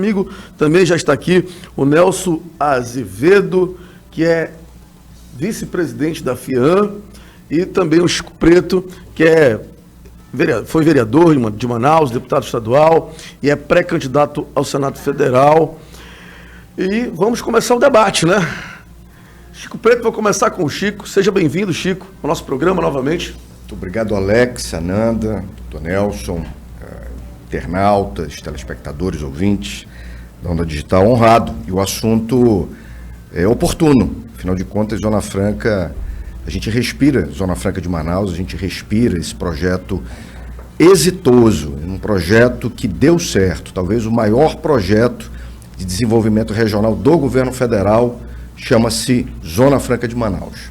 Comigo também já está aqui o Nelson Azevedo, que é vice-presidente da FIAM, e também o Chico Preto, que foi vereador de Manaus, deputado estadual, e é pré-candidato ao Senado Federal. E vamos começar o debate, né? Chico Preto, vou começar com o Chico. Seja bem-vindo, Chico, ao nosso programa novamente. Muito obrigado, Alex, Ananda, Dr. Nelson, internautas, telespectadores, ouvintes da Onda Digital, honrado. E o assunto é oportuno. Afinal de contas, Zona Franca, a gente respira Zona Franca de Manaus, a gente respira esse projeto exitoso, um projeto que deu certo, talvez o maior projeto de desenvolvimento regional do governo federal, chama-se Zona Franca de Manaus.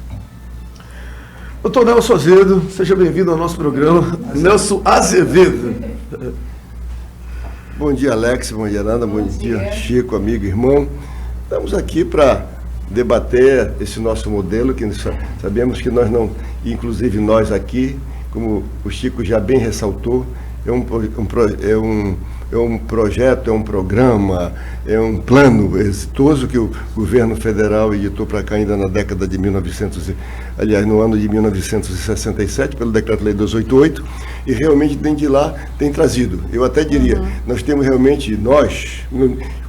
Doutor Nelson Azevedo, seja bem-vindo ao nosso programa. Nelson Azevedo. Bom dia, Alex, bom dia, Nanda, bom dia, Chico, amigo, irmão. Estamos aqui para debater esse nosso modelo, que sabemos que nós não, inclusive nós aqui, como o Chico já bem ressaltou, é um projeto, é um programa, é um plano exitoso que o governo federal editou para cá ainda na década de no ano de 1967, pelo Decreto-Lei 288, e realmente desde lá tem trazido. Eu até diria, nós temos realmente,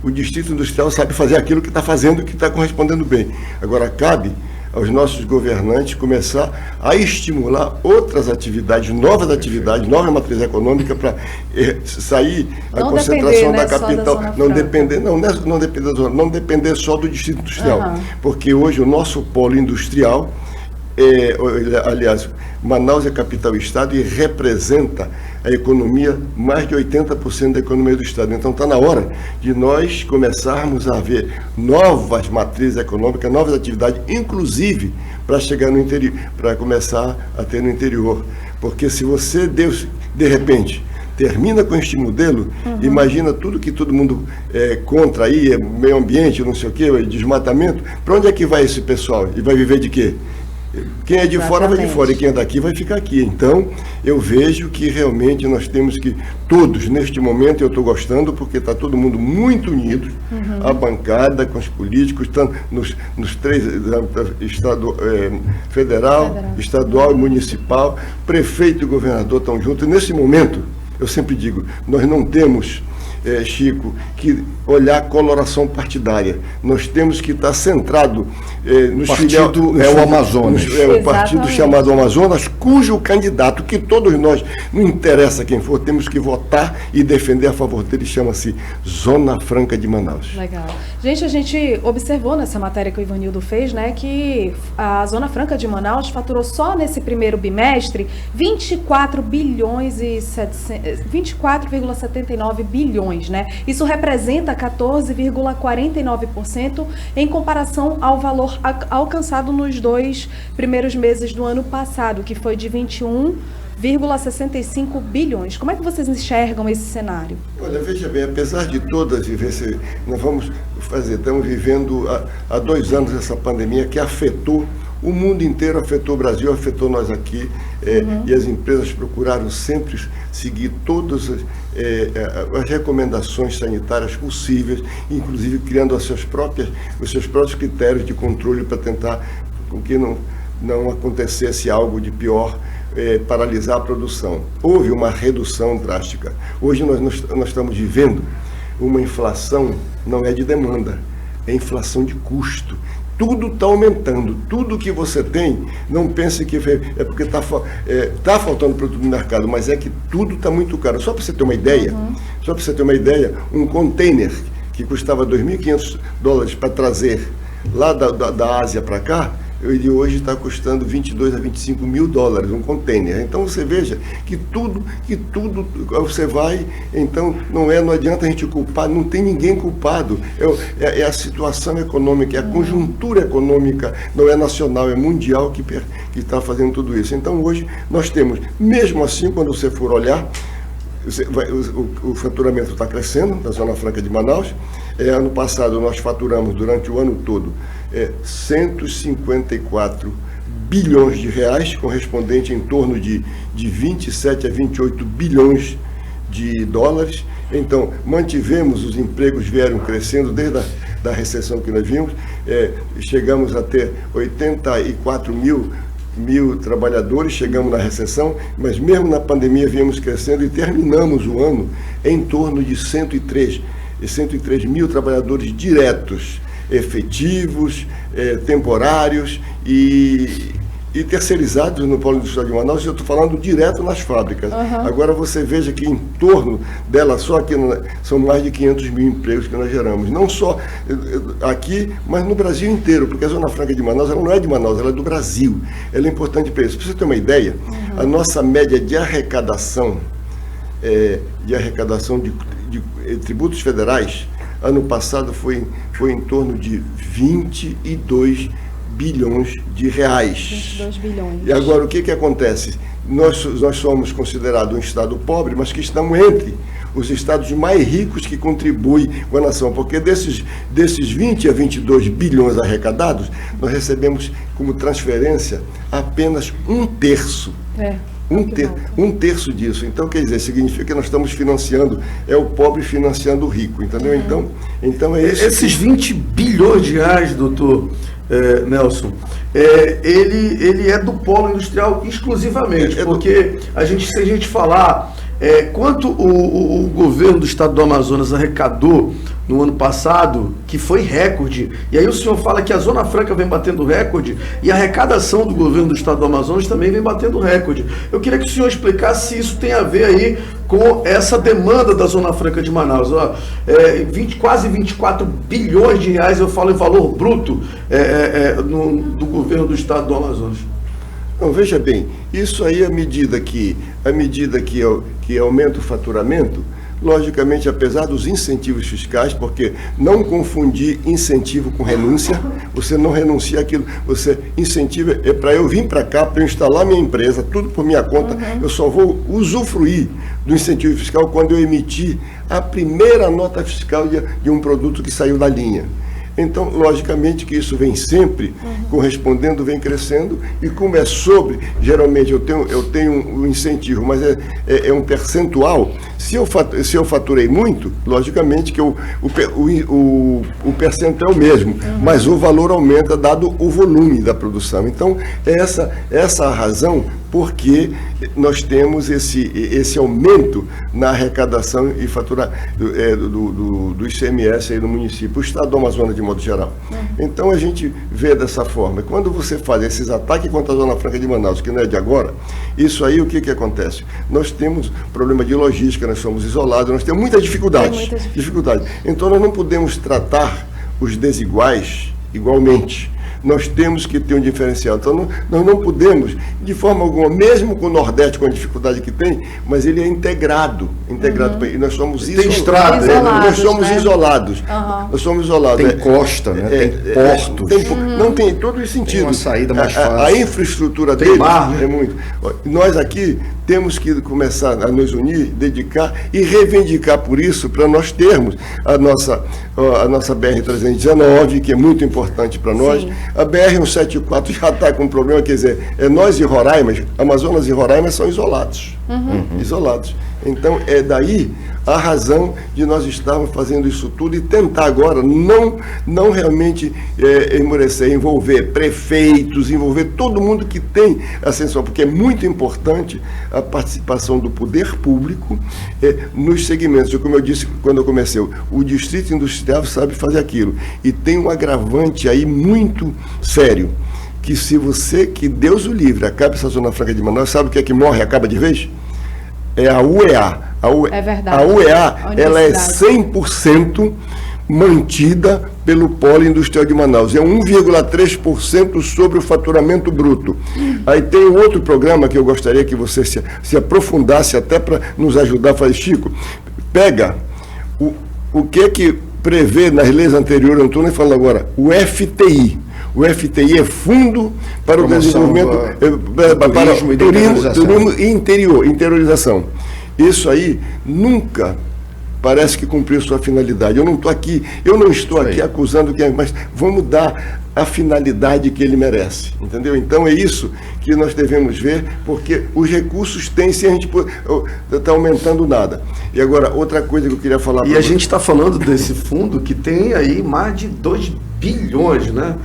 o Distrito Industrial sabe fazer aquilo que está fazendo, que está correspondendo bem. Agora, cabe aos nossos governantes começar a estimular outras atividades, nova matriz econômica para sair a concentração da capital, não depender só do Distrito Industrial, porque hoje o nosso polo industrial, aliás, Manaus é capital estado e representa a economia, mais de 80% da economia do estado. Então está na hora de nós começarmos a ver novas matrizes econômicas, novas atividades, inclusive para chegar no interior, para começar a ter no interior. Porque se você, de repente, termina com este modelo, imagina tudo que todo mundo é contra aí, meio ambiente, não sei o quê, desmatamento, para onde é que vai esse pessoal? E vai viver de quê? Quem é de fora vai de fora e quem é daqui vai ficar aqui. Então, eu vejo que realmente nós temos que, todos, neste momento, eu estou gostando, porque está todo mundo muito unido, a bancada, com os políticos, tanto nos três, federal, estadual e municipal, prefeito e governador estão juntos. E nesse momento, eu sempre digo, nós não temos, Chico, que olhar a coloração partidária. Nós temos que estar centrado no partido, o Amazonas. O partido chamado Amazonas, cujo candidato, que todos nós, não interessa quem for, temos que votar e defender a favor dele, chama-se Zona Franca de Manaus. Legal. Gente, a gente observou nessa matéria que o Ivanildo fez, né, que a Zona Franca de Manaus faturou só nesse primeiro bimestre 24,79 bilhões, né? Isso representa 14,49% em comparação ao valor alcançado nos 2 primeiros meses do ano passado, que foi de 21,65 bilhões. Como é que vocês enxergam esse cenário? Olha, veja bem, apesar de todas as vivências, estamos vivendo há 2 anos essa pandemia que afetou o mundo inteiro, afetou o Brasil, afetou nós aqui, e as empresas procuraram sempre seguir todas as recomendações sanitárias possíveis, inclusive criando os seus próprios critérios de controle para tentar com que não acontecesse algo de pior, paralisar a produção. Houve uma redução drástica. Hoje nós estamos vivendo uma inflação, não é de demanda, é inflação de custo. Tudo está aumentando, tudo que você tem, não pense que é porque está faltando produto no mercado, mas é que tudo está muito caro. Só para você ter uma ideia, um container que custava $2.500 para trazer lá da Ásia para cá, ele hoje está custando $22 a $25 mil, um container. Então você veja que tudo você vai, então não adianta a gente culpar, não tem ninguém culpado, é a situação econômica, é a conjuntura econômica, não é nacional, é mundial que está fazendo tudo isso. Então hoje nós temos, mesmo assim, quando você for olhar, o faturamento está crescendo na Zona Franca de Manaus. Ano passado nós faturamos durante o ano todo 154 bilhões de reais, correspondente em torno de 27 a 28 bilhões de dólares. Então, mantivemos, os empregos vieram crescendo desde a recessão que nós vimos, chegamos a ter 84 mil trabalhadores, chegamos na recessão, mas mesmo na pandemia viemos crescendo e terminamos o ano em torno de 103 mil trabalhadores diretos, efetivos, temporários e terceirizados no Polo Industrial de Manaus. Eu estou falando direto nas fábricas. Uhum. Agora você veja que em torno dela, só aqui são mais de 500 mil empregos que nós geramos. Não só aqui, mas no Brasil inteiro, porque a Zona Franca de Manaus, ela não é de Manaus, ela é do Brasil. Ela é importante para isso. Para você ter uma ideia, a nossa média de arrecadação, de tributos federais, ano passado foi em torno de 22 bilhões de reais. 22 bilhões. E agora, o que acontece? Nós somos considerados um estado pobre, mas que estamos entre os estados mais ricos que contribuem com a nação, porque desses 20 a 22 bilhões arrecadados, nós recebemos como transferência apenas um terço. Um terço disso. Então, quer dizer, significa que nós estamos financiando, o pobre financiando o rico, entendeu? Então é isso. Esses 20 bilhões de reais, doutor Nelson, ele é do polo industrial exclusivamente, porque se a gente falar quanto o governo do estado do Amazonas arrecadou no ano passado, que foi recorde, e aí o senhor fala que a Zona Franca vem batendo recorde, e a arrecadação do governo do estado do Amazonas também vem batendo recorde. Eu queria que o senhor explicasse se isso tem a ver aí com essa demanda da Zona Franca de Manaus. Quase 24 bilhões de reais, eu falo em valor bruto, do governo do estado do Amazonas. Então, veja bem, isso aí, à medida que aumenta o faturamento, logicamente, apesar dos incentivos fiscais, porque não confundir incentivo com renúncia, você não renuncia àquilo, você incentiva, para eu vir para cá, para eu instalar minha empresa, tudo por minha conta, eu só vou usufruir do incentivo fiscal quando eu emitir a primeira nota fiscal de um produto que saiu da linha. Então, logicamente que isso vem sempre correspondendo, vem crescendo, e como é sobre, geralmente eu tenho um incentivo, mas é um percentual. Se eu faturei muito, logicamente que o percentual é o mesmo, mas o valor aumenta dado o volume da produção. Então, essa a razão porque nós temos esse aumento na arrecadação e faturar do ICMS aí no município, o estado do Amazonas de modo geral. Então a gente vê dessa forma. E quando você faz esses ataques contra a Zona Franca de Manaus, que não é de agora, isso aí o que acontece? Nós temos problema de logística, nós somos isolados, nós temos muitas dificuldades. Então nós não podemos tratar os desiguais igualmente. Nós temos que ter um diferencial. Então, nós não podemos, de forma alguma, mesmo com o Nordeste, com a dificuldade que tem, mas ele é integrado. E nós somos isolados. Nós somos isolados. Nós somos isolados. Tem costa, né? Tem portos. Não tem todo esse sentido. Tem uma saída mais fácil. A infraestrutura tem dele mar, né? É muito. Nós aqui temos que começar a nos unir, dedicar e reivindicar por isso, para nós termos a nossa BR-319, que é muito importante para nós. Sim. A BR-174 já está com um problema, quer dizer, nós e Roraima, Amazonas e Roraima são isolados. Isolados. Então, é daí a razão de nós estarmos fazendo isso tudo e tentar agora não realmente esmorecer, envolver prefeitos, envolver todo mundo que tem ascensão, porque é muito importante a participação do poder público nos segmentos. Como eu disse quando eu comecei, o Distrito Industrial sabe fazer aquilo. E tem um agravante aí muito sério, que Deus o livre, acabe essa Zona Franca de Manaus, sabe o que é que morre e acaba de vez? É a UEA. É verdade. A UEA, ela é 100% mantida pelo Polo Industrial de Manaus. É 1,3% sobre o faturamento bruto. Aí tem outro programa que eu gostaria que você se aprofundasse até para nos ajudar a fazer, Chico. Pega o que prevê nas leis anteriores, eu não estou nem falando agora, o FTI. O FTI é Fundo para o Desenvolvimento para Turismo e Interiorização. Isso aí nunca parece que cumpriu sua finalidade. Eu não estou aqui acusando quem, mas vamos dar a finalidade que ele merece, entendeu? Então é isso que nós devemos ver, porque os recursos têm, se a gente está aumentando nada. E agora, outra coisa que eu queria falar... E a gente está falando desse fundo que tem aí mais de 2 bilhões, né?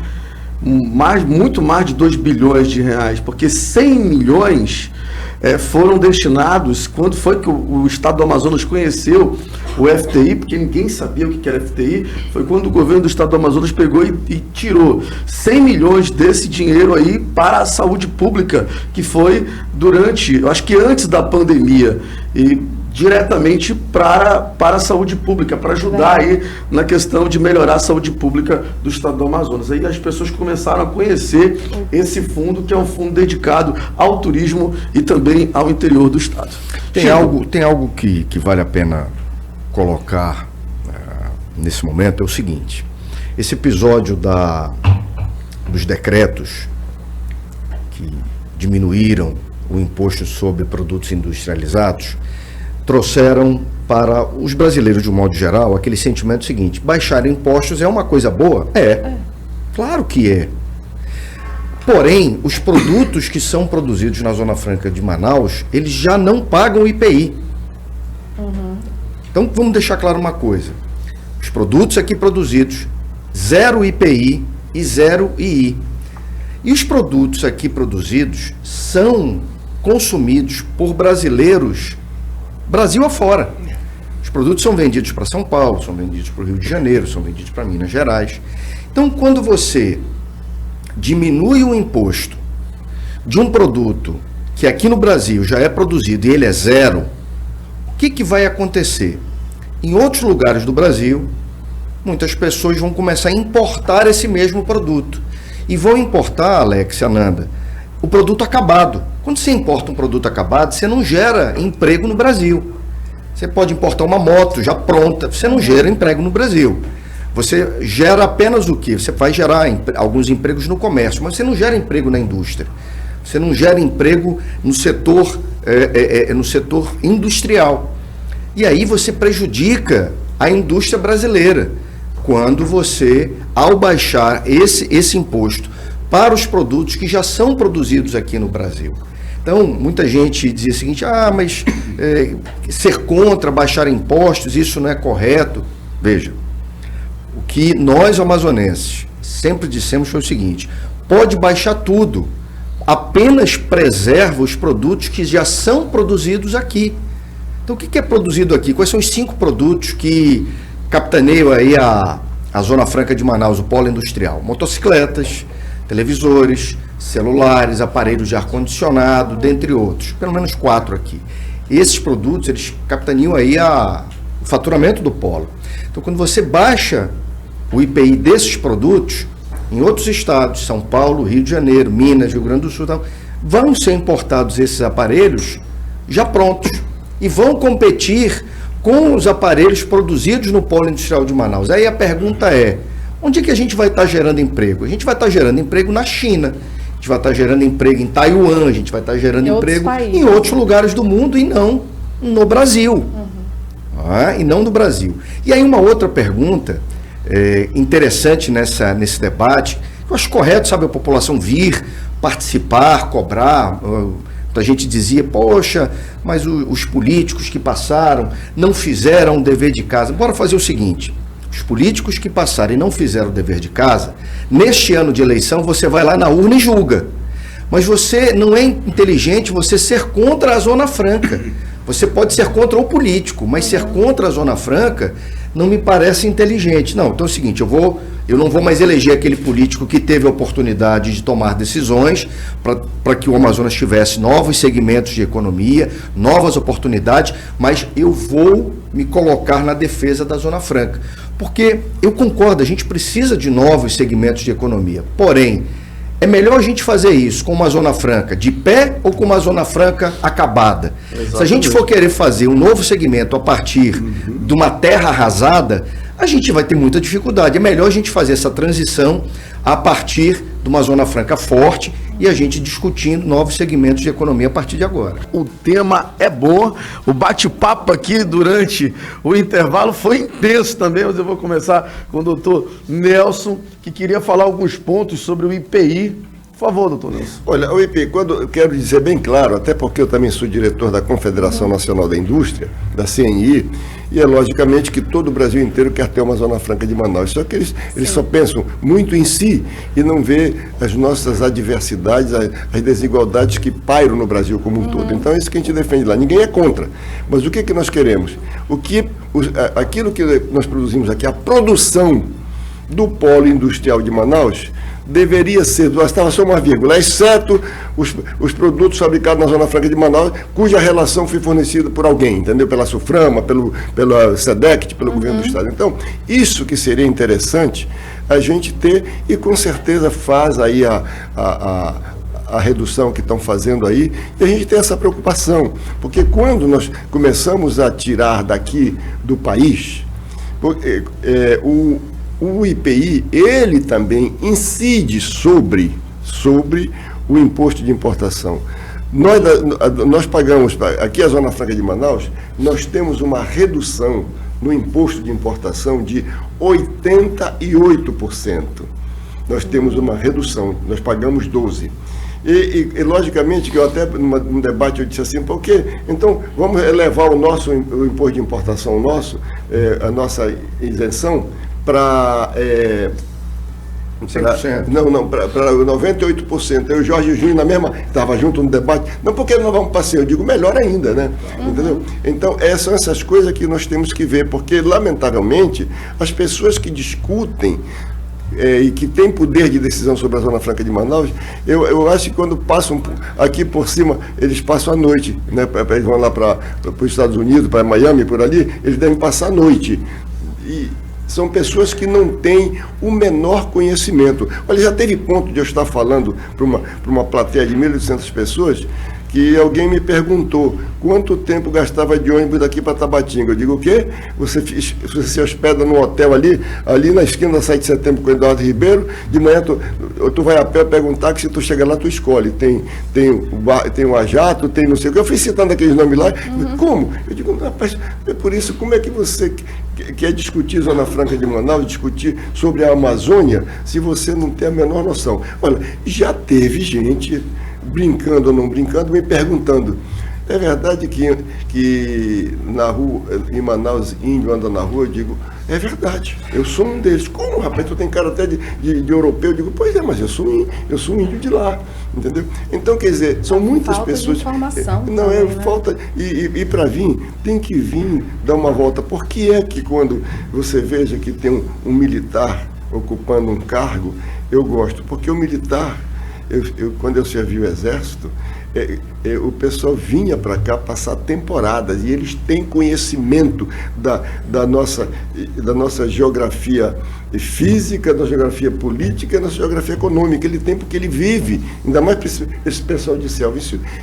Muito mais de 2 bilhões de reais, porque 100 milhões foram destinados, quando foi que o Estado do Amazonas conheceu o FTI, porque ninguém sabia o que era FTI, foi quando o governo do Estado do Amazonas pegou e tirou 100 milhões desse dinheiro aí para a saúde pública, que foi durante, eu acho que antes da pandemia, e diretamente para a saúde pública, para ajudar aí na questão de melhorar a saúde pública do Estado do Amazonas. Aí as pessoas começaram a conhecer esse fundo, que é um fundo dedicado ao turismo e também ao interior do Estado. Tem algo que vale a pena colocar nesse momento, é o seguinte: esse episódio dos decretos que diminuíram o imposto sobre produtos industrializados trouxeram para os brasileiros, de um modo geral, aquele sentimento seguinte: baixar impostos é uma coisa boa? Claro que é. Porém, os produtos que são produzidos na Zona Franca de Manaus, eles já não pagam IPI. Então, vamos deixar claro uma coisa: os produtos aqui produzidos, 0 IPI e 0 II. E os produtos aqui produzidos são consumidos por brasileiros Brasil afora. Os produtos são vendidos para São Paulo, são vendidos para o Rio de Janeiro, são vendidos para Minas Gerais. Então, quando você diminui o imposto de um produto que aqui no Brasil já é produzido e ele é 0, o que vai acontecer? Em outros lugares do Brasil, muitas pessoas vão começar a importar esse mesmo produto. E vão importar, Alex e Ananda, o produto acabado. Quando você importa um produto acabado, você não gera emprego no Brasil. Você pode importar uma moto já pronta, você não gera emprego no Brasil. Você gera apenas o quê? Você vai gerar alguns empregos no comércio, mas você não gera emprego na indústria. Você não gera emprego no setor industrial. E aí você prejudica a indústria brasileira, quando você, ao baixar esse imposto para os produtos que já são produzidos aqui no Brasil. Então, muita gente dizia o seguinte: mas ser contra baixar impostos, isso não é correto. Veja, o que nós amazonenses sempre dissemos foi o seguinte: pode baixar tudo, apenas preserva os produtos que já são produzidos aqui. Então, o que é produzido aqui? Quais são os 5 produtos que capitaneiam aí a Zona Franca de Manaus, o polo industrial? Motocicletas, televisores, celulares, aparelhos de ar-condicionado, dentre outros. Pelo menos 4 aqui. Esses produtos, eles capitaneiam aí o faturamento do polo. Então, quando você baixa o IPI desses produtos, em outros estados, São Paulo, Rio de Janeiro, Minas, Rio Grande do Sul, vão ser importados esses aparelhos já prontos e vão competir com os aparelhos produzidos no polo industrial de Manaus. Aí a pergunta é: onde é que a gente vai estar gerando emprego? A gente vai estar gerando emprego na China, a gente vai estar gerando emprego em Taiwan, a gente vai estar gerando emprego em outros lugares do mundo e não no Brasil. E não no Brasil. E aí uma outra pergunta interessante nesse debate, eu acho correto, sabe, a população vir, participar, cobrar. A gente dizia: poxa, mas os políticos que passaram não fizeram o dever de casa. Bora fazer o seguinte: os políticos que passaram e não fizeram o dever de casa, neste ano de eleição você vai lá na urna e julga. Mas você não é inteligente você ser contra a Zona Franca. Você pode ser contra o político, mas ser contra a Zona Franca não me parece inteligente. Não, então é o seguinte: eu não vou mais eleger aquele político que teve a oportunidade de tomar decisões para que o Amazonas tivesse novos segmentos de economia, novas oportunidades, mas eu vou me colocar na defesa da Zona Franca. Porque eu concordo, a gente precisa de novos segmentos de economia. Porém, é melhor a gente fazer isso com uma Zona Franca de pé ou com uma Zona Franca acabada? Exatamente. Se a gente for querer fazer um novo segmento a partir de uma terra arrasada, a gente vai ter muita dificuldade. É melhor a gente fazer essa transição a partir de uma Zona Franca forte e a gente discutindo novos segmentos de economia a partir de agora. O tema é bom, o bate-papo aqui durante o intervalo foi intenso também, mas eu vou começar com o doutor Nelson, que queria falar alguns pontos sobre o IPI. Por favor, doutor Nelson. Olha, o IPI, eu quero dizer bem claro, até porque eu também sou diretor da Confederação Nacional da Indústria, da CNI, e é logicamente que todo o Brasil inteiro quer ter uma Zona Franca de Manaus. Só que eles só pensam muito em si e não vê as nossas adversidades, as desigualdades que pairam no Brasil como um todo. Então é isso que a gente defende lá. Ninguém é contra. Mas o que nós queremos? Aquilo que nós produzimos aqui, a produção do polo industrial de Manaus, deveria ser, estava só uma vírgula, exceto os produtos fabricados na Zona Franca de Manaus, cuja relação foi fornecida por alguém, entendeu? Pela Suframa, pela SEDECT, pelo governo do Estado. Então, isso que seria interessante a gente ter, e com certeza faz aí a redução que estão fazendo aí, e a gente tem essa preocupação, porque quando nós começamos a tirar daqui do país, o IPI, ele também incide sobre o imposto de importação. Nós pagamos, aqui a Zona Franca de Manaus, nós temos uma redução no imposto de importação de 88%. Nós temos uma redução, nós pagamos 12%. E logicamente, que eu até num debate eu disse assim, por quê? Então vamos elevar o imposto de importação nosso, a nossa isenção, para 98%. Eu e o Jorge Júnior, na mesma, estava junto no debate. Não, porque nós vamos passear, eu digo melhor ainda, né? Entendeu? Então, são essas coisas que nós temos que ver, porque, lamentavelmente, as pessoas que discutem e que têm poder de decisão sobre a Zona Franca de Manaus, eu acho que quando passam aqui por cima, eles passam a noite, né? Eles vão lá para os Estados Unidos, para Miami, por ali, eles devem passar a noite. E são pessoas que não têm o menor conhecimento. Olha, já teve ponto de eu estar falando para uma plateia de 1.800 pessoas, que alguém me perguntou quanto tempo gastava de ônibus daqui para Tabatinga. Eu digo, o quê? Você se hospeda num hotel ali na esquina da 7 de setembro com o Eduardo Ribeiro, de manhã tu vai a pé, pega um táxi, se tu chega lá, tu escolhe. Tem o Ajato, tem não sei o que. Eu fui citando aqueles nomes lá. Como? Eu digo, rapaz, é por isso, como é que você quer discutir Zona Franca de Manaus, discutir sobre a Amazônia, se você não tem a menor noção? Olha, já teve gente, brincando ou não brincando, me perguntando, é verdade que na rua, em Manaus, índio anda na rua? Eu digo, é verdade, eu sou um deles. Como, rapaz, tu tem cara até de europeu? Eu digo, pois é, mas eu sou um índio de lá, entendeu? Então, quer dizer, são muitas falta pessoas... de informação não, também, né? falta... E para vir, tem que vir dar uma volta. Por que é que quando você veja que tem um militar ocupando um cargo, eu gosto? Porque o militar... quando eu servi o Exército, o pessoal vinha para cá passar temporadas e eles têm conhecimento da nossa geografia física, da geografia política e da geografia econômica. Ele tem porque ele vive, ainda mais esse pessoal de selva.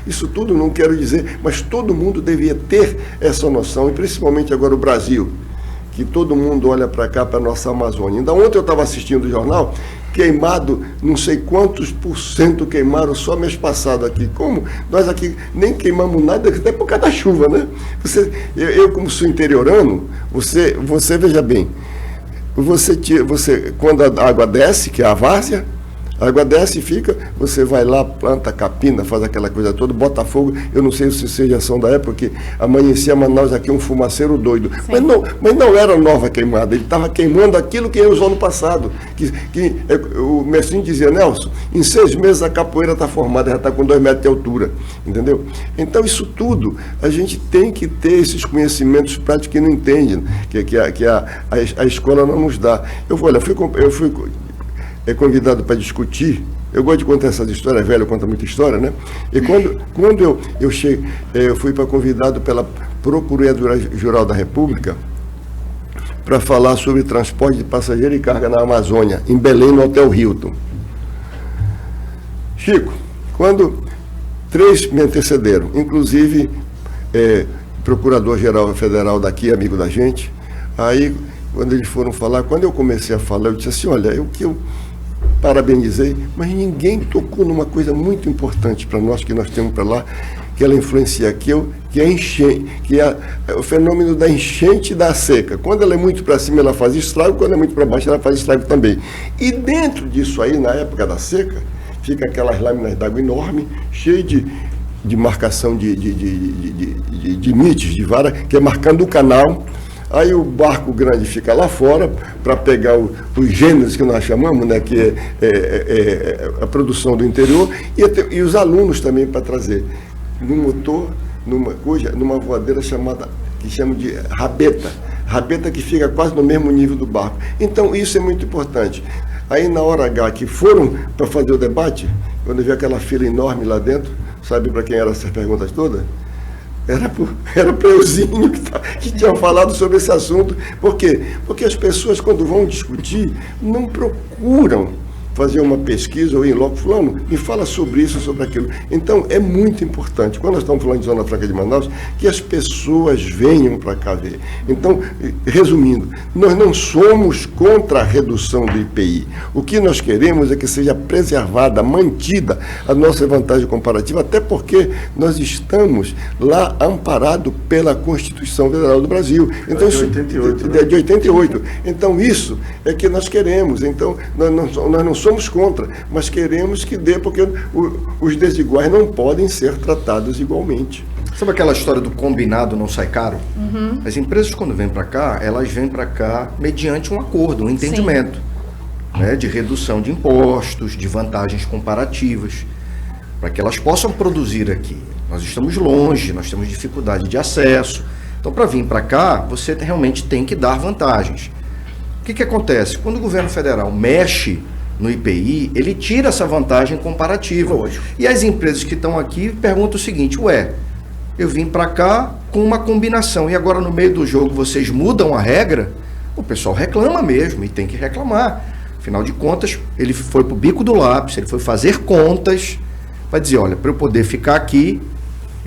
Isso tudo não quero dizer, mas todo mundo devia ter essa noção, e principalmente agora o Brasil, que todo mundo olha para cá, para a nossa Amazônia. Ainda ontem eu estava assistindo o jornal, queimado, não sei quantos % queimaram só mês passado aqui. Como? Nós aqui nem queimamos nada, até por causa da chuva, né? Eu como sou interiorano, você veja bem, quando a água desce, que é a várzea, a água desce e fica, você vai lá, planta capina, faz aquela coisa toda, bota fogo. Eu não sei se vocês já são da época que amanhecia Manaus aqui um fumaceiro doido. Mas não era nova queimada, ele estava queimando aquilo que ele usou no passado. O Mestrinho dizia, Nelson, em 6 meses a capoeira está formada, já está com 2 metros de altura, entendeu? Então isso tudo, a gente tem que ter esses conhecimentos práticos que não entendem, que a escola não nos dá. Eu fui convidado para discutir. Eu gosto de contar essas histórias, velho conta muita história, né? E quando eu cheguei, eu fui convidado pela Procuradoria-Geral da República para falar sobre transporte de passageiro e carga na Amazônia, em Belém, no Hotel Hilton. Chico, quando 3 me antecederam, inclusive Procurador-Geral Federal daqui, amigo da gente, aí quando eles foram falar, quando eu comecei a falar, eu disse assim, olha, parabenizei, mas ninguém tocou numa coisa muito importante para nós, que nós temos para lá, que ela influencia aqui, que é enchente, que é o fenômeno da enchente e da seca. Quando ela é muito para cima, ela faz estrago, quando é muito para baixo, ela faz estrago também. E dentro disso aí, na época da seca, fica aquelas lâminas d'água enormes, cheias de marcação de limites, de vara, que é marcando o canal. Aí o barco grande fica lá fora para pegar os gêneros que nós chamamos, né, que é a produção do interior, e os alunos também para trazer. No motor, numa voadeira que chama de rabeta que fica quase no mesmo nível do barco. Então isso é muito importante. Aí na hora H que foram para fazer o debate, quando eu vi aquela fila enorme lá dentro, sabe para quem eram essas perguntas todas? Era para Euzinho que tinha falado sobre esse assunto. Por quê? Porque as pessoas, quando vão discutir, não procuram fazer uma pesquisa ou ir logo, fulano, me fala sobre isso, sobre aquilo. Então, é muito importante, quando nós estamos falando de Zona Franca de Manaus, que as pessoas venham para cá ver. Então, resumindo, nós não somos contra a redução do IPI. O que nós queremos é que seja preservada, mantida a nossa vantagem comparativa, até porque nós estamos lá amparados pela Constituição Federal do Brasil. Então, de 88. Né? De 88. Então, isso é que nós queremos. Então, nós não somos contra, mas queremos que dê, porque os desiguais não podem ser tratados igualmente. Sabe aquela história do combinado não sai caro? Uhum. As empresas, quando vêm para cá, elas vêm para cá mediante um acordo, um entendimento, né, de redução de impostos, de vantagens comparativas, para que elas possam produzir aqui. Nós estamos longe, nós temos dificuldade de acesso. Então, para vir para cá, você realmente tem que dar vantagens. O que acontece? Quando o governo federal mexe no IPI, ele tira essa vantagem comparativa. Lógico. E as empresas que estão aqui perguntam o seguinte: eu vim para cá com uma combinação e agora no meio do jogo vocês mudam a regra? O pessoal reclama mesmo e tem que reclamar. Afinal de contas, ele foi para o bico do lápis, ele foi fazer contas, vai dizer, olha, para eu poder ficar aqui,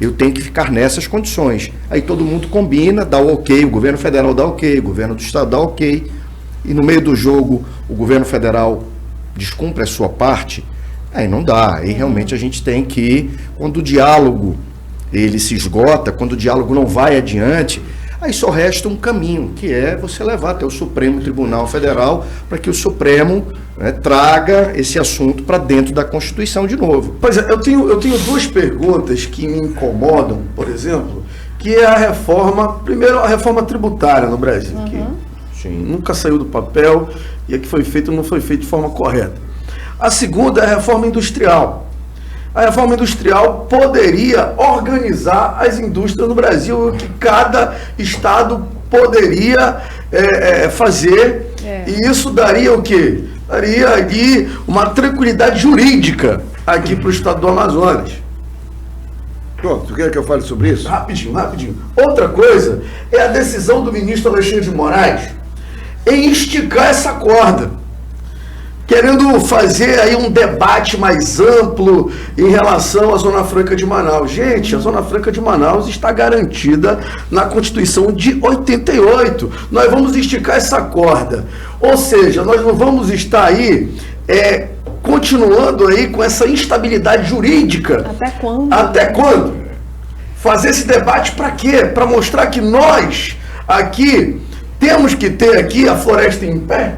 eu tenho que ficar nessas condições. Aí todo mundo combina, dá o ok, o governo federal dá ok, o governo do estado dá ok, e no meio do jogo o governo federal descumpre a sua parte, aí não dá. Aí realmente a gente tem que, quando o diálogo ele se esgota, quando o diálogo não vai adiante, aí só resta um caminho, que é você levar até o Supremo Tribunal Federal para que o Supremo, né, traga esse assunto para dentro da Constituição de novo. Pois é, eu tenho duas perguntas que me incomodam, por exemplo, que é a reforma, primeiro a reforma tributária no Brasil, que nunca saiu do papel e a que foi feita não foi feita de forma correta. A segunda é a reforma industrial. A reforma industrial poderia organizar as indústrias no Brasil, que cada estado poderia fazer, e isso daria o quê? Daria ali uma tranquilidade jurídica aqui para o estado do Amazonas. Pronto, tu quer que eu fale sobre isso? Rapidinho. Outra coisa é a decisão do ministro Alexandre de Moraes em esticar essa corda, querendo fazer aí um debate mais amplo em relação à Zona Franca de Manaus. Gente, a Zona Franca de Manaus está garantida na Constituição de 88. Nós vamos esticar essa corda. Ou seja, nós não vamos estar aí continuando aí com essa instabilidade jurídica. Até quando? Até quando? Fazer esse debate para quê? Para mostrar que nós aqui temos que ter aqui a floresta em pé?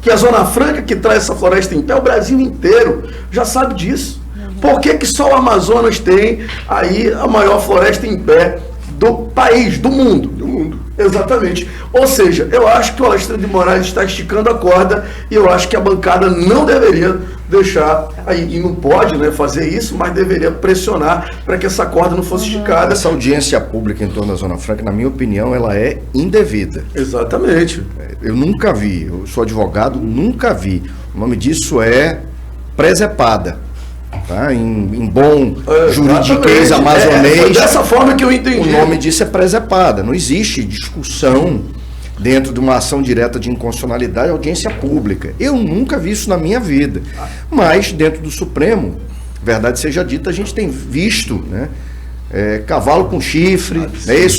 Que a Zona Franca que traz essa floresta em pé, o Brasil inteiro já sabe disso. Por que só o Amazonas tem aí a maior floresta em pé do país, do mundo? Do mundo. Exatamente. Ou seja, eu acho que o Alexandre de Moraes está esticando a corda e eu acho que a bancada não deveria deixar, aí, e não pode, né, fazer isso, mas deveria pressionar para que essa corda não fosse esticada. Essa audiência pública em torno da Zona Franca, na minha opinião, ela é indevida. Exatamente. Eu nunca vi, eu sou advogado, nunca vi. O nome disso é presepada. Tá? Em bom juridiquês amazonês, foi dessa forma que eu entendi. O nome disso é presepada. Não existe discussão dentro de uma ação direta de inconstitucionalidade, audiência pública. Eu nunca vi isso na minha vida. Mas dentro do Supremo, verdade seja dita, a gente tem visto, né, cavalo com chifre,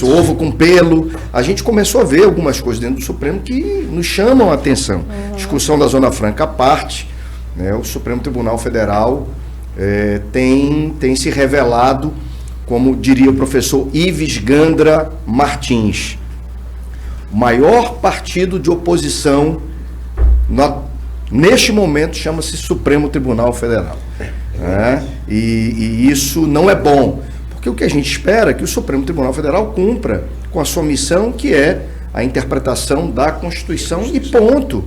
ovo com pelo. A gente começou a ver algumas coisas dentro do Supremo que nos chamam a atenção. Discussão da Zona Franca à parte, né, o Supremo Tribunal Federal tem se revelado, como diria o professor Ives Gandra Martins, o maior partido de oposição neste momento chama-se Supremo Tribunal Federal. Né? E isso não é bom, porque o que a gente espera é que o Supremo Tribunal Federal cumpra com a sua missão, que é a interpretação da Constituição, e ponto.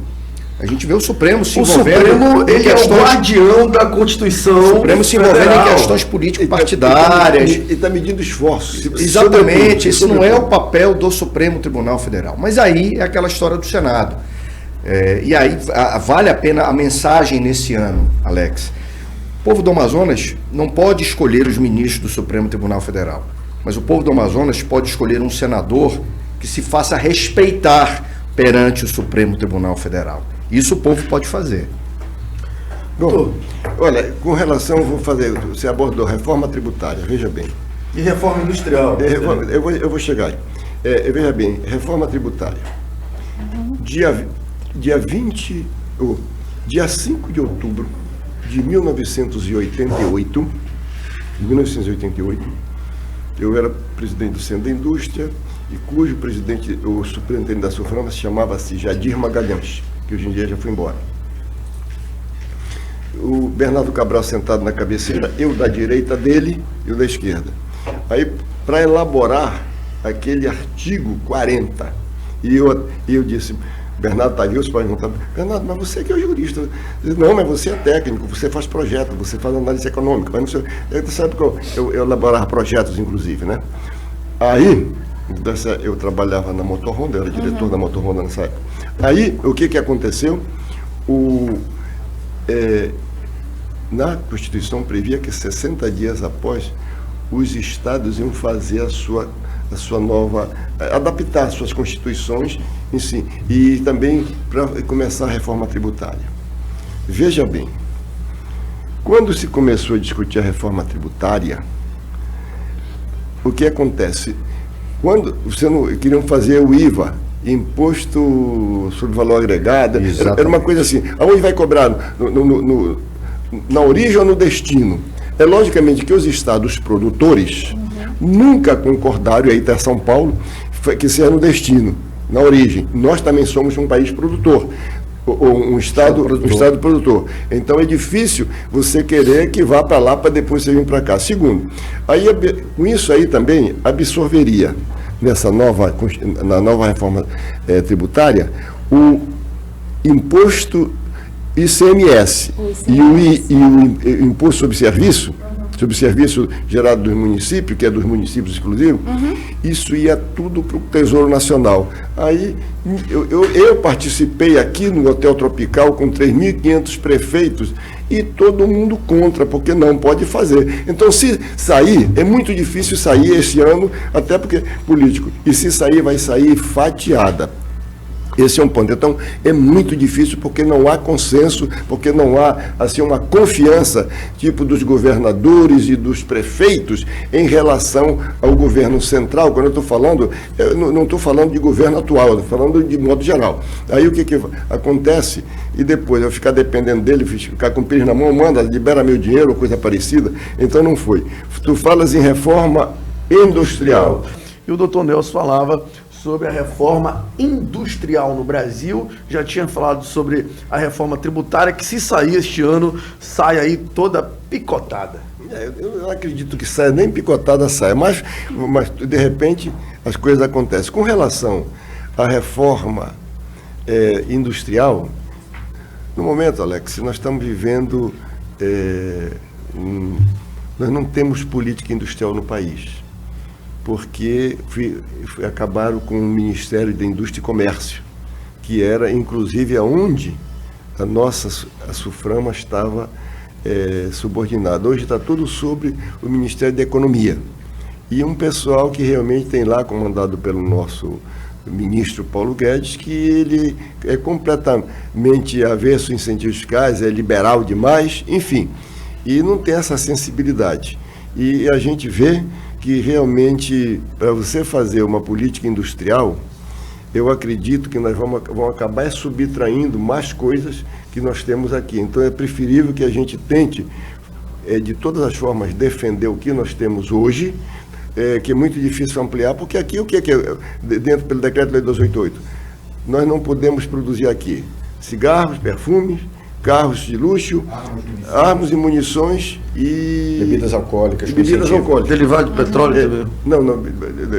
A gente vê o Supremo se envolvendo... O Supremo, ele é o guardião da Constituição. O Supremo se envolvendo em questões político-partidárias. E está medindo esforços. Exatamente, esse não é o papel do Supremo Tribunal Federal. Mas aí é aquela história do Senado. E aí vale a pena a mensagem nesse ano, Alex. O povo do Amazonas não pode escolher os ministros do Supremo Tribunal Federal, mas o povo do Amazonas pode escolher um senador que se faça respeitar perante o Supremo Tribunal Federal. Isso o povo pode fazer. Bom, olha, com relação, você abordou reforma tributária, veja bem. E reforma industrial. Eu vou chegar aí. Veja bem, reforma tributária. Dia 5 de outubro de 1988, eu era presidente do Centro da Indústria, e cujo presidente, o superintendente da Suframa, chamava-se Jadir Magalhães, que hoje em dia já foi embora. O Bernardo Cabral sentado na cabeceira, eu da direita dele e o da esquerda. Aí, para elaborar aquele artigo 40, e eu disse, Bernardo está ali, os pais perguntavam, Bernardo, mas você que é o jurista. Eu disse, não, mas você é técnico, você faz projeto, você faz análise econômica. Mas não sei, nessa época eu elaborava projetos, inclusive, né? Aí, eu trabalhava na Motor Honda, eu era diretor da Motor Honda nessa época. Aí, o que aconteceu? Na Constituição previa que 60 dias após, os estados iam fazer a sua nova, adaptar suas constituições em si, e também para começar a reforma tributária. Veja bem, quando se começou a discutir a reforma tributária, o que acontece? Quando queriam fazer o IVA, Imposto sobre Valor Agregado, era uma coisa assim, aonde vai cobrar? Na origem ou no destino? É logicamente que os estados produtores nunca concordaram, e aí está São Paulo, que seja no destino, na origem. Nós também somos um país produtor, um estado produtor. Então é difícil você querer que vá para lá para depois você vir para cá. Segundo, aí, com isso aí também absorveria na nova reforma tributária o imposto ICMS e o imposto sobre serviço gerado dos municípios, que é dos municípios exclusivos, isso ia tudo para o Tesouro Nacional. Aí eu participei aqui no Hotel Tropical com 3.500 prefeitos e todo mundo contra, porque não pode fazer. Então, se sair, é muito difícil sair esse ano, até porque político. E se sair, vai sair fatiada. Esse é um ponto. Então, é muito difícil porque não há consenso, porque não há assim, uma confiança, tipo dos governadores e dos prefeitos em relação ao governo central. Quando eu estou falando, eu não estou falando de governo atual, estou falando de modo geral. Aí o que acontece? E depois eu ficar dependendo dele, ficar com o pires na mão, manda, libera meu dinheiro ou coisa parecida. Então não foi. Tu falas em reforma industrial. E o doutor Nelson falava sobre a reforma industrial no Brasil, já tinha falado sobre a reforma tributária, que se sair este ano, sai aí toda picotada. Eu não acredito que saia, nem picotada saia, mas de repente as coisas acontecem. Com relação à reforma industrial, no momento, Alex, nós estamos vivendo, nós não temos política industrial no país, porque acabaram com o Ministério da Indústria e Comércio, que era, inclusive, aonde a Suframa estava subordinada. Hoje está tudo sobre o Ministério da Economia. E um pessoal que realmente tem lá, comandado pelo nosso ministro Paulo Guedes, que ele é completamente avesso a incentivos fiscais, é liberal demais, enfim, e não tem essa sensibilidade. E a gente vê que realmente, para você fazer uma política industrial, eu acredito que nós vamos acabar subtraindo mais coisas que nós temos aqui. Então é preferível que a gente tente, de todas as formas, defender o que nós temos hoje, que é muito difícil ampliar, porque aqui o que é dentro pelo Decreto-Lei 288? Nós não podemos produzir aqui cigarros, perfumes, carros de luxo, armas e munições e... Bebidas alcoólicas. Bebidas alcoólicas. Derivado de petróleo também. Não,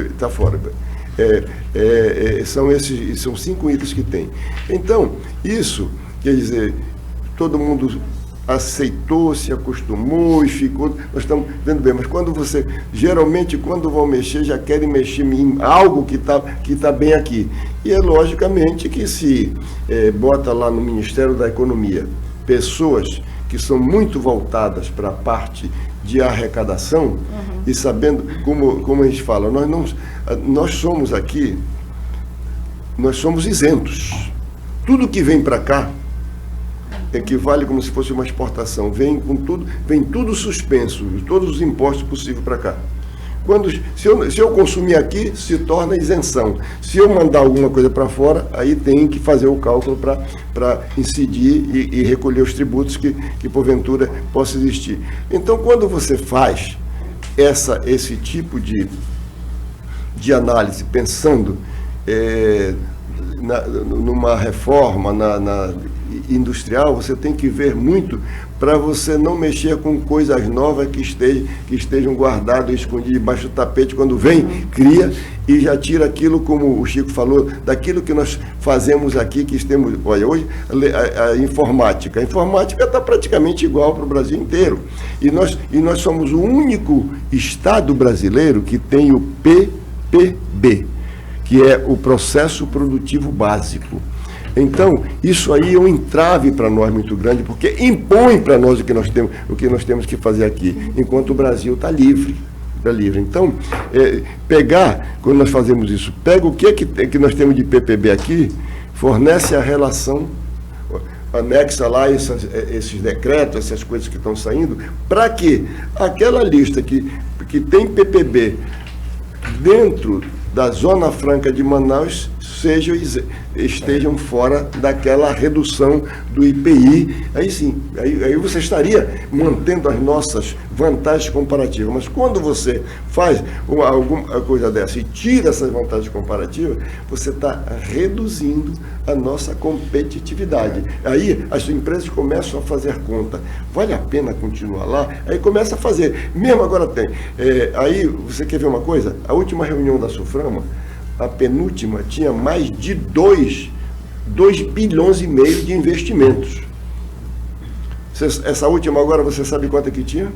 está fora. São 5 itens que tem. Então, isso, quer dizer, todo mundo aceitou, se acostumou e ficou... Nós estamos vendo bem, mas geralmente, quando vão mexer, já querem mexer em algo que tá bem aqui. E é logicamente que se bota lá no Ministério da Economia pessoas que são muito voltadas para a parte de arrecadação, e sabendo, como a gente fala, nós somos aqui, nós somos isentos. Tudo que vem para cá equivale como se fosse uma exportação, vem tudo suspenso, todos os impostos possíveis para cá. Se eu consumir aqui, se torna isenção. Se eu mandar alguma coisa para fora, aí tem que fazer o cálculo para incidir e recolher os tributos que porventura possa existir. Então, quando você faz esse tipo de análise, pensando numa reforma industrial, você tem que ver muito para você não mexer com coisas novas que estejam guardadas, escondidas debaixo do tapete, quando vem, cria e já tira aquilo, como o Chico falou, daquilo que nós fazemos aqui, que temos, olha, hoje a informática. A informática está praticamente igual para o Brasil inteiro. E nós somos o único estado brasileiro que tem o PPB, que é o Processo Produtivo Básico. Então, isso aí é um entrave para nós muito grande, porque impõe para nós o que nós temos que fazer aqui, enquanto o Brasil está livre. Então, quando nós fazemos isso, pega o que nós temos de PPB aqui, fornece a relação, anexa lá esses decretos, essas coisas que estão saindo, para que aquela lista que tem PPB dentro da Zona Franca de Manaus estejam fora daquela redução do IPI. Aí sim, aí você estaria mantendo as nossas vantagens comparativas. Mas quando você faz alguma coisa dessa e tira essas vantagens comparativas, você está reduzindo a nossa competitividade. Aí as empresas começam a fazer conta. Vale a pena continuar lá? Aí começa a fazer. Mesmo agora tem. Aí você quer ver uma coisa? A última reunião da Suframa, a penúltima, tinha mais de 2 bilhões e meio de investimentos. Essa última agora, você sabe quanto é que tinha?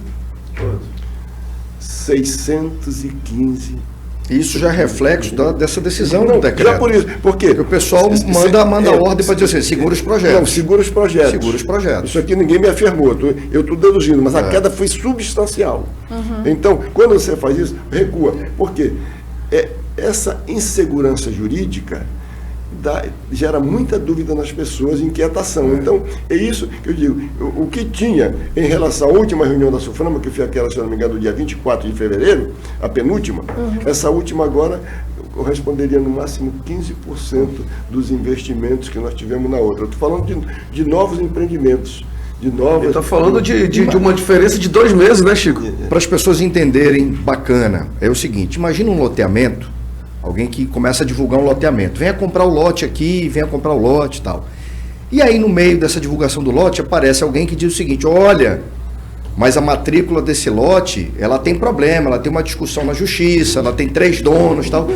615. Isso já é reflexo dessa decisão do decreto. Já por isso. Por quê? Porque o pessoal manda ordem para dizer assim, segura os projetos. Não, segura os projetos. Segura os projetos. Isso aqui ninguém me afirmou, eu estou deduzindo, mas a queda foi substancial. Então, quando você faz isso, recua. Por quê? Essa insegurança jurídica gera muita dúvida nas pessoas, inquietação. Então, é isso que eu digo. O que tinha em relação à última reunião da Suframa, que foi aquela, se não me engano, do dia 24 de fevereiro, a penúltima, essa última agora corresponderia no máximo 15% dos investimentos que nós tivemos na outra. Eu estou falando de novos empreendimentos. Ele está falando de uma diferença de 2 meses, né, Chico? Para as pessoas entenderem, bacana, é o seguinte, imagina um loteamento, alguém que começa a divulgar um loteamento, venha comprar o lote aqui, venha comprar o lote e tal. E aí no meio dessa divulgação do lote aparece alguém que diz o seguinte, olha, mas a matrícula desse lote, ela tem problema, ela tem uma discussão na justiça, ela tem 3 donos e tal.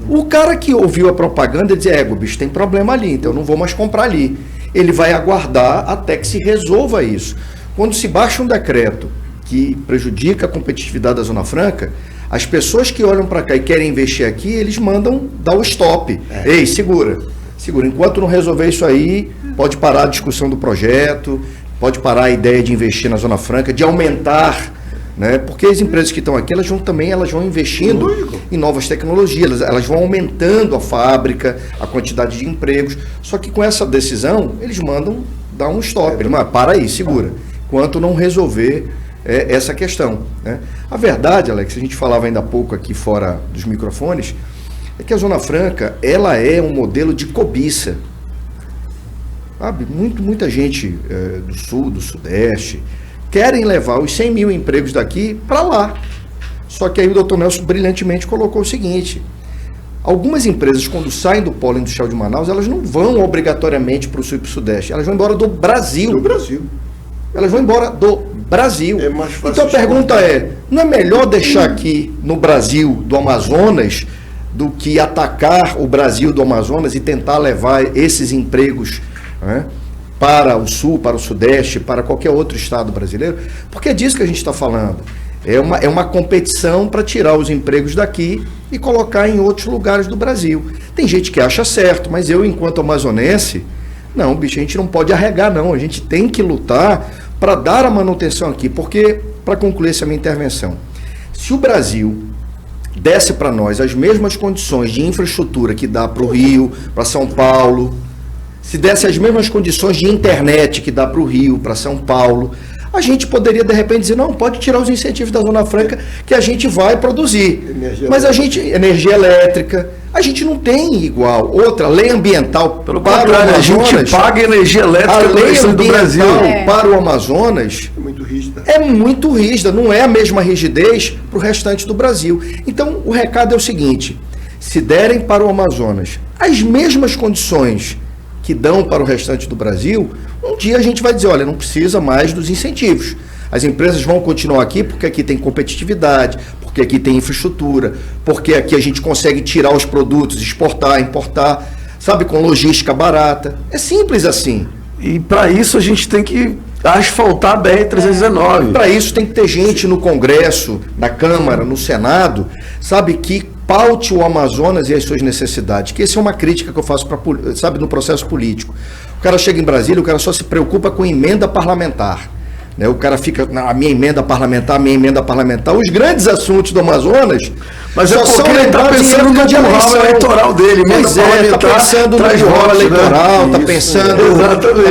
O cara que ouviu a propaganda diz, bicho, tem problema ali, então eu não vou mais comprar ali. Ele vai aguardar até que se resolva isso. Quando se baixa um decreto que prejudica a competitividade da Zona Franca, as pessoas que olham para cá e querem investir aqui, eles mandam dar o stop. Ei, segura. Enquanto não resolver isso aí, pode parar a discussão do projeto, pode parar a ideia de investir na Zona Franca, de aumentar, né? Porque as empresas que estão aqui, elas vão investindo em novas tecnologias, elas vão aumentando a fábrica, a quantidade de empregos. Só que com essa decisão, eles mandam dar um stop. Eles mandam, para aí, segura. Enquanto não resolver essa questão, né? A verdade, Alex, a gente falava ainda há pouco aqui fora dos microfones, é que a Zona Franca, ela é um modelo de cobiça. Sabe? Muita gente do Sul, do Sudeste, querem levar os 100 mil empregos daqui para lá. Só que aí o Dr. Nelson brilhantemente colocou o seguinte: algumas empresas, quando saem do polo industrial de Manaus, elas não vão obrigatoriamente para o Sul e para o Sudeste, elas vão embora do Brasil. Do Brasil. Elas vão embora do Brasil. É mais fácil. Então a pergunta é, não é melhor deixar aqui no Brasil do Amazonas do que atacar o Brasil do Amazonas e tentar levar esses empregos, né, para o Sul, para o Sudeste, para qualquer outro estado brasileiro? Porque é disso que a gente está falando. É uma competição para tirar os empregos daqui e colocar em outros lugares do Brasil. Tem gente que acha certo, mas eu, enquanto amazonense, não, bicho, a gente não pode arregar, não. A gente tem que lutar para dar a manutenção aqui. Porque, para concluir essa minha intervenção, se o Brasil desse para nós as mesmas condições de infraestrutura que dá para o Rio, para São Paulo, se desse as mesmas condições de internet que dá para o Rio, para São Paulo, a gente poderia, de repente, dizer, não, pode tirar os incentivos da Zona Franca que a gente vai produzir. Mas a gente, energia elétrica, a gente não tem igual. Outra, lei ambiental Pelo para o contrário, Amazonas. a gente paga energia elétrica A no lei resto do Brasil. ambiental para o Amazonas É muito rígida. é muito rígida, não é a mesma rigidez para o restante do Brasil. Então, o recado é o seguinte: se derem para o Amazonas as mesmas condições que dão para o restante do Brasil, um dia a gente vai dizer, olha, não precisa mais dos incentivos. As empresas vão continuar aqui porque aqui tem competitividade, porque aqui tem infraestrutura, porque aqui a gente consegue tirar os produtos, exportar, importar, sabe, com logística barata. É simples assim. E para isso a gente tem que asfaltar a BR-319. Para isso tem que ter gente no Congresso, na Câmara, no Senado, sabe, que paute o Amazonas e as suas necessidades. Que essa é uma crítica que eu faço sabe, no processo político. O cara chega em Brasília, o cara só se preocupa com emenda parlamentar. Né? O cara fica, a minha emenda parlamentar. Os grandes assuntos do Amazonas, mas é porque ele está pensando no curral eleitoral dele. Pois está pensando no curral eleitoral, está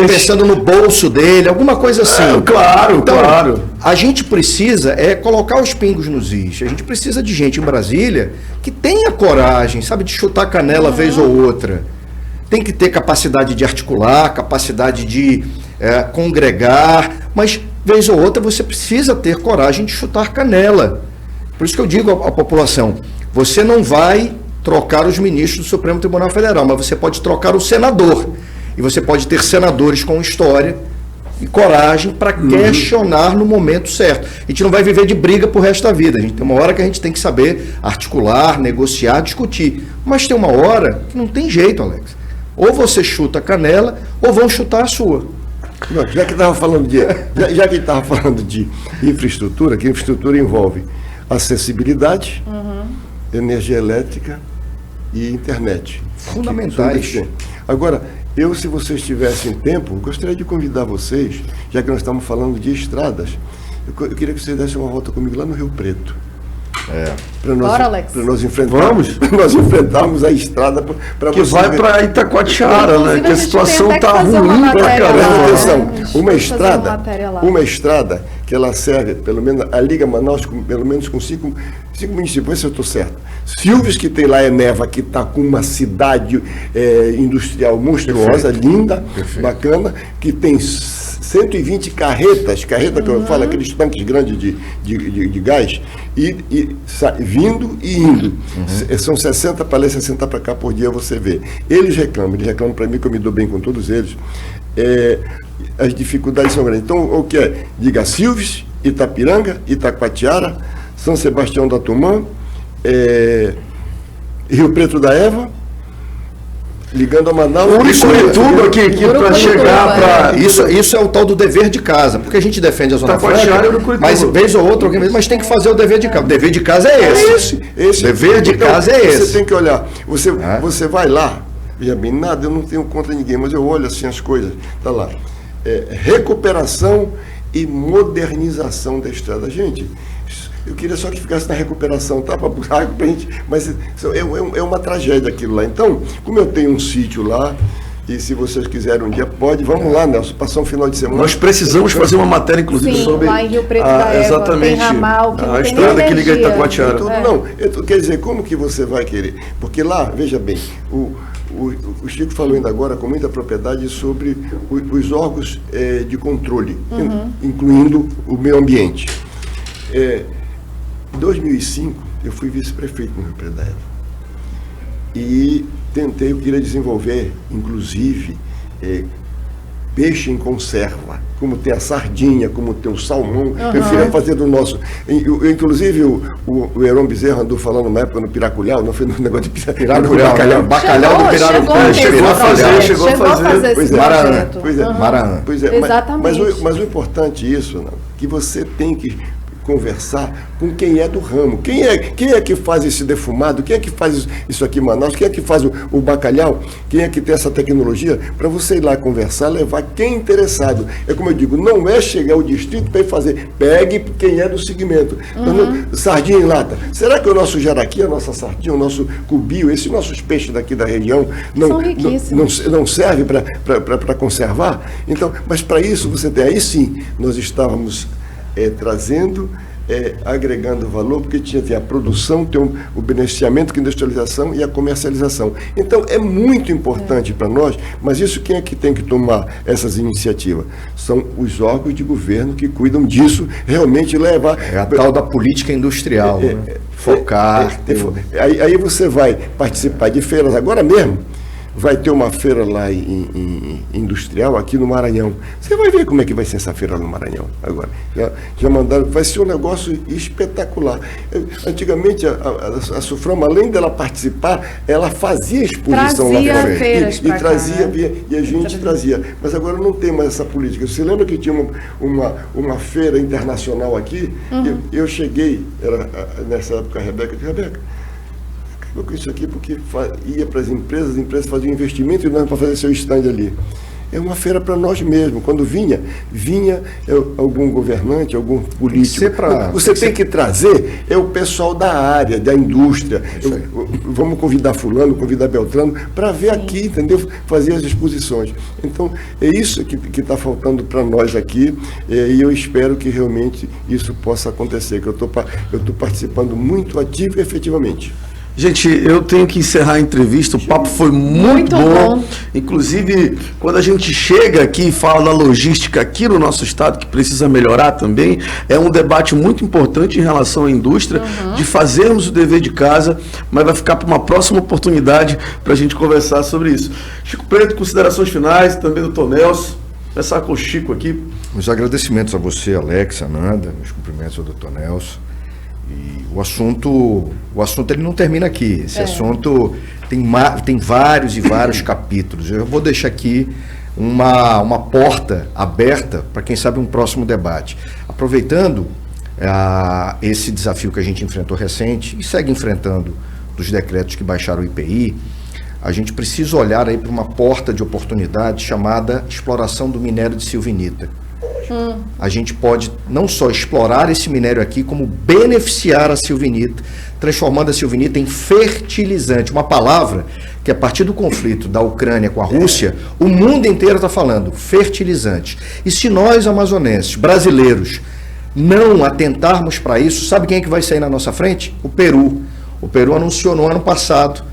pensando no bolso dele, alguma coisa assim. Claro, então, claro. A gente precisa colocar os pingos nos is. A gente precisa de gente em Brasília que tenha coragem, sabe, de chutar canela vez ou outra. Tem que ter capacidade de articular, capacidade de congregar, mas vez ou outra você precisa ter coragem de chutar canela. Por isso que eu digo à população, você não vai trocar os ministros do Supremo Tribunal Federal, mas você pode trocar o senador. E você pode ter senadores com história e coragem para questionar no momento certo. A gente não vai viver de briga pro resto da vida. A gente tem uma hora que a gente tem que saber articular, negociar, discutir. Mas tem uma hora que não tem jeito, Alex. Ou você chuta a canela, ou vão chutar a sua. Não, já que estava falando de infraestrutura, que infraestrutura envolve acessibilidade, energia elétrica e internet. Fundamentais. Agora, se vocês tivessem tempo, gostaria de convidar vocês, já que nós estamos falando de estradas, eu queria que vocês dessem uma volta comigo lá no Rio Preto. Bora, Alex. Para nós enfrentarmos a estrada que vai para Itacoatiara, né? Que a situação está ruim para caramba. Atenção, uma estrada que ela serve, pelo menos, a Liga Manaus, pelo menos com cinco municípios, vê se eu estou certo. Silves, que tem lá Neva, que está com uma cidade industrial monstruosa, linda, bacana, que tem 120 carretas que eu falo, aqueles tanques grandes de gás, vindo e indo. São 60 para lá e 60 para cá por dia, você vê. Eles reclamam para mim, que eu me dou bem com todos eles. As dificuldades são grandes. Então, o que é? Diga Silves, Itapiranga, Itacoatiara, São Sebastião da Tumã, Rio Preto da Eva, ligando a Manaus. Urituba aqui para chegar para... Isso é o tal do dever de casa, porque a gente defende a Zona Franca, mas vez ou outra, mas tem que fazer o dever de casa. O dever de casa é esse. Dever de casa é esse. Você tem que olhar. Você vai lá, veja bem, nada, eu não tenho contra ninguém, mas eu olho assim as coisas. Está lá. Recuperação e modernização da estrada. Gente, eu queria só que ficasse na recuperação, tá? Para gente, mas é uma tragédia aquilo lá. Então, como eu tenho um sítio lá, E se vocês quiserem um dia, vamos lá, Nelson, passar um final de semana. Nós precisamos fazer uma matéria, inclusive, Sim, sobre lá em Rio Preto da Égua, exatamente tem ramal, que não a tem estrada nem que liga energia. Itacoatiara. Quer dizer, como que você vai querer? Porque lá, veja bem, o Chico falou ainda agora com muita propriedade sobre os órgãos de controle, incluindo o meio ambiente. Em 2005, eu fui vice-prefeito no Rio Preto da Égua. E eu queria desenvolver, inclusive, peixe em conserva, como tem a sardinha, como tem o salmão. Eu queria fazer do nosso. Inclusive, o Heron Bezerra andou falando na época no Piraculhau, não foi no negócio de Bacalhau. Bacalhau do Piraculhau. Chegou a fazer. Pois é. Maranhão. Pois é. Exatamente. Mas o importante é isso, que você tem que conversar com quem é do ramo. Quem é que faz esse defumado? Quem é que faz isso aqui em Manaus? Quem é que faz o bacalhau? Quem é que tem essa tecnologia? Para você ir lá conversar, levar quem é interessado. É como eu digo, não é chegar ao distrito para ir fazer. Pegue quem é do segmento. Sardinha em lata. Será que o nosso jaraqui, a nossa sardinha, o nosso cubio, esses nossos peixes daqui da região não serve para conservar? Então, mas para isso você tem. Aí sim, nós estávamos trazendo, agregando valor, porque tem a produção, tem o beneficiamento, a industrialização e a comercialização. Então, é muito importante para nós, mas isso quem é que tem que tomar essas iniciativas? São os órgãos de governo que cuidam disso, realmente levar... É a tal da política industrial, né? Focar... Aí você vai participar de feiras, agora mesmo, vai ter uma feira lá em industrial aqui no Maranhão. Você vai ver como é que vai ser essa feira no Maranhão agora. Já mandaram, vai ser um negócio espetacular. Antigamente a Suframa, além dela participar, ela fazia exposição trazia lá fora. Feiras E trazia, e a gente trazia. Mas agora não tem mais essa política. Você lembra que tinha uma feira internacional aqui? Eu cheguei, nessa época, a Rebeca, com isso aqui, porque ia para as empresas faziam investimento e nós para fazer seu stand ali. É uma feira para nós mesmos. Quando vinha algum governante, algum político. Você tem que trazer o pessoal da área, da indústria. Vamos convidar fulano, convidar Beltrano, para ver aqui, entendeu? Fazer as exposições. Então, é isso que está faltando para nós aqui, e eu espero que realmente isso possa acontecer, que eu estou participando muito ativo e efetivamente. Gente, eu tenho que encerrar a entrevista, o papo foi muito bom. Inclusive, quando a gente chega aqui e fala da logística aqui no nosso estado, que precisa melhorar também, é um debate muito importante em relação à indústria, de fazermos o dever de casa, mas vai ficar para uma próxima oportunidade para a gente conversar sobre isso. Chico Preto, considerações finais, também do Nelson. Começar com o Chico aqui. Os agradecimentos a você, Alex, Ananda, meus cumprimentos ao Dr. Nelson. E o assunto ele não termina aqui. Esse assunto tem vários e vários capítulos. Eu vou deixar aqui uma porta aberta para, quem sabe, um próximo debate. Aproveitando esse desafio que a gente enfrentou recente e segue enfrentando dos decretos que baixaram o IPI, a gente precisa olhar aí para uma porta de oportunidade chamada exploração do minério de silvinita. A gente pode não só explorar esse minério aqui, como beneficiar a silvinita, transformando a silvinita em fertilizante, uma palavra que a partir do conflito da Ucrânia com a Rússia, o mundo inteiro está falando, fertilizante. E se nós, amazonenses, brasileiros, não atentarmos para isso, sabe quem é que vai sair na nossa frente? O Peru. O Peru anunciou no ano passado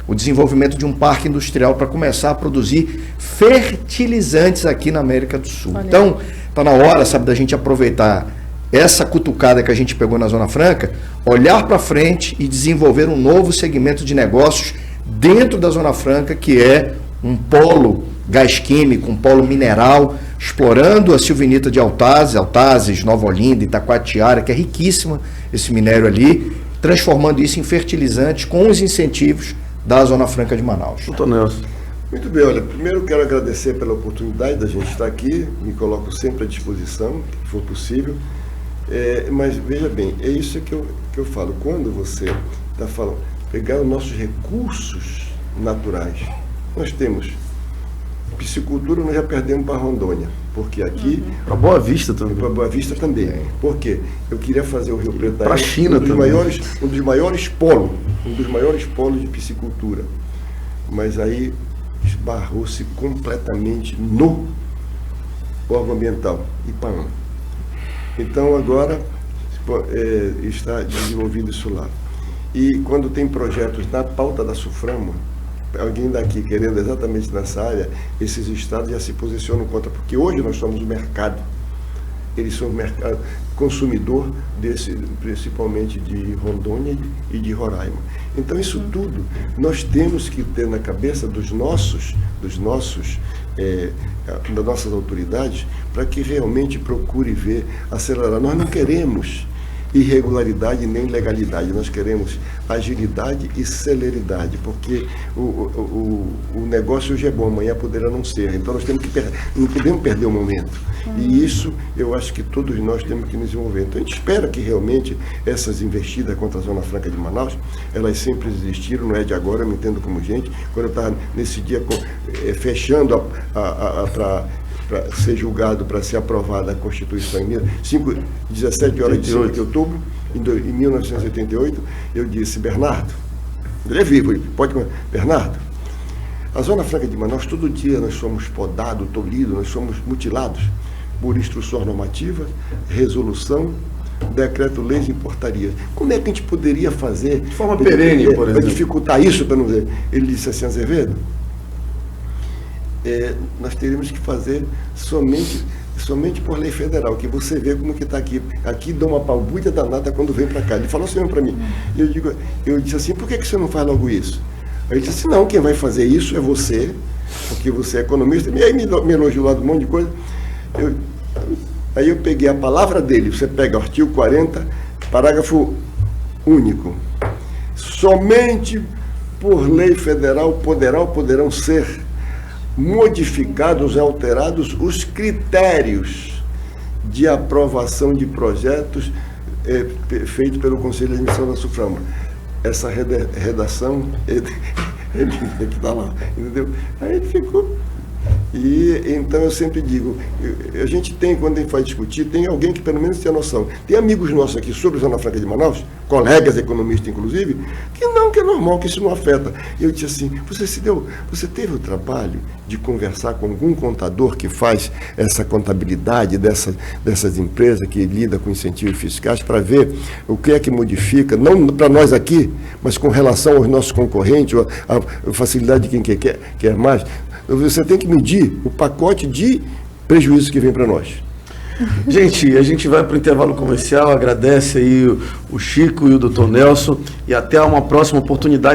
o desenvolvimento de um parque industrial para começar a produzir fertilizantes aqui na América do Sul. Olha. Então, está na hora, sabe, da gente aproveitar essa cutucada que a gente pegou na Zona Franca, olhar para frente e desenvolver um novo segmento de negócios dentro da Zona Franca, que é um polo gás químico, um polo mineral, explorando a silvinita de Altazes, Nova Olinda, Itacoatiara, que é riquíssima esse minério ali, transformando isso em fertilizantes com os incentivos da Zona Franca de Manaus. Doutor Nelson. Muito bem, olha, primeiro quero agradecer pela oportunidade da gente estar aqui, me coloco sempre à disposição, se for possível, mas veja bem, é isso que eu falo, quando você está falando, pegar os nossos recursos naturais, nós temos piscicultura, nós já perdemos para Rondônia, porque aqui... Para Boa Vista também. Para Boa Vista também. Por quê? Eu queria fazer o Rio Preto para a China também. Um dos maiores polos de piscicultura. Mas aí esbarrou-se completamente no órgão ambiental, IPAAM. Então, agora está desenvolvido isso lá. E quando tem projetos na pauta da SUFRAMA, alguém daqui querendo exatamente nessa área, esses estados já se posicionam contra, porque hoje nós somos o mercado, eles são o mercado consumidor principalmente de Rondônia e de Roraima. Então isso tudo nós temos que ter na cabeça das nossas autoridades, para que realmente procure ver, acelerar. Nós não queremos irregularidade nem legalidade, nós queremos agilidade e celeridade, porque o negócio hoje é bom, amanhã poderá não ser, então nós não podemos perder o momento, e isso eu acho que todos nós temos que nos desenvolver. Então a gente espera que realmente essas investidas contra a Zona Franca de Manaus, elas sempre existiram, não é de agora, eu me entendo como gente. Quando eu estava nesse dia fechando para ser julgado, para ser aprovada a Constituição em 17 horas de 5 de outubro, em 1988, eu disse: Bernardo, ele é vivo, Bernardo, a Zona Franca de Manaus, todo dia nós somos podados, tolhidos, nós somos mutilados por instrução normativa, resolução, decreto-leis e portarias. Como é que a gente poderia fazer de forma perene, por exemplo, para dificultar isso, para não dizer? Ele disse assim: Azevedo, nós teríamos que fazer somente por lei federal, que você vê como que está aqui. Aqui dá uma palbúdia danada quando vem para cá. Ele falou assim para mim. Eu disse assim: por que você não faz logo isso? Aí ele disse assim: não, quem vai fazer isso é você, porque você é economista. E aí me elogiou lá de um monte de coisa. Aí eu peguei a palavra dele. Você pega o artigo 40, parágrafo único. Somente por lei federal poderão ser modificados e alterados os critérios de aprovação de projetos feito pelo Conselho de Admissão da SUFRAMA. Essa redação ele que está lá, entendeu? Aí ele ficou. E então eu sempre digo, a gente tem, quando a gente vai discutir, tem alguém que pelo menos tem a noção. Tem amigos nossos aqui sobre a Zona Franca de Manaus, colegas economistas inclusive, que é normal, que isso não afeta. E eu disse assim: você teve o trabalho de conversar com algum contador que faz essa contabilidade dessas empresas que lida com incentivos fiscais, para ver o que é que modifica, não para nós aqui, mas com relação aos nossos concorrentes, a facilidade de quem quer mais? Você tem que medir o pacote de prejuízo que vem para nós. Gente, a gente vai para o intervalo comercial, agradece aí o Chico e o Dr. Nelson, e até uma próxima oportunidade.